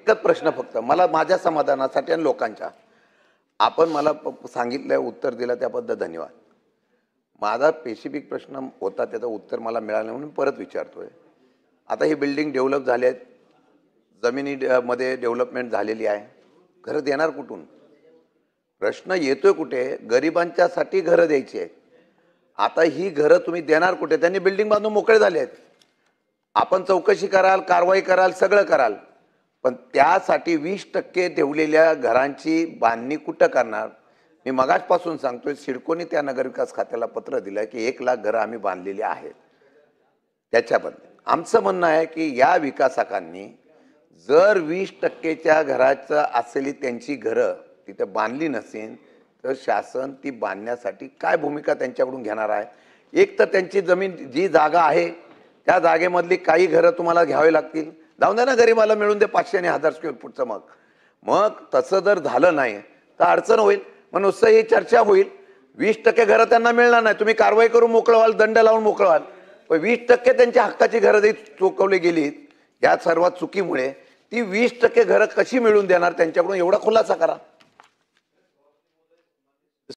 एकच प्रश्न फक्त मला माझ्या समाधानासाठी आणि लोकांच्या, आपण मला सांगितलं उत्तर दिलं त्याबद्दल धन्यवाद. माझा स्पेसिफिक प्रश्न होता, त्याचं उत्तर मला मिळालं म्हणून परत विचारतोय. आता ही बिल्डिंग डेव्हलप झाली आहेत, मध्ये डेव्हलपमेंट झालेली आहे, घरं देणार कुठून? प्रश्न येतोय कुठे? गरिबांच्यासाठी घरं द्यायची आहेत. आता ही घरं तुम्ही देणार कुठे? त्यांनी बिल्डिंग बांधून मोकळे झाले आहेत. आपण चौकशी कराल, कारवाई कराल, सगळं कराल, पण त्यासाठी 20% ठेवलेल्या घरांची बांधणी कुठं करणार? मी मगाचपासून सांगतोय, सिडकोने त्या नगरविकास खात्याला पत्र दिलं की 1 लाख घरं आम्ही बांधलेली आहेत. त्याच्याबद्दल आमचं म्हणणं आहे की या विकासकांनी जर 20%च्या घराचं असलेली त्यांची घरं तिथे बांधली नसेल तर शासन ती बांधण्यासाठी काय भूमिका त्यांच्याकडून घेणार आहे? एक तर त्यांची जमीन जी जागा आहे त्या जागेमधली काही घरं तुम्हाला घ्यावी लागतील. जाऊन द्या ना, गरीबाला मिळून दे 500 आणि 1000 स्क्वेअर फूटचं. मग तसं जर झालं नाही तर अडचण होईल. मग नुसतं ही चर्चा होईल, 20% घरं त्यांना मिळणार नाही. तुम्ही कारवाई करून मोकळं व्हाल, दंड लावून मोकळं व्हाल, पण 20% त्यांच्या हक्काची घरं जी चुकवली गेली या सर्व चुकीमुळे ती 20% घरं कशी मिळून देणार त्यांच्याकडून? एवढा खुलासा करा.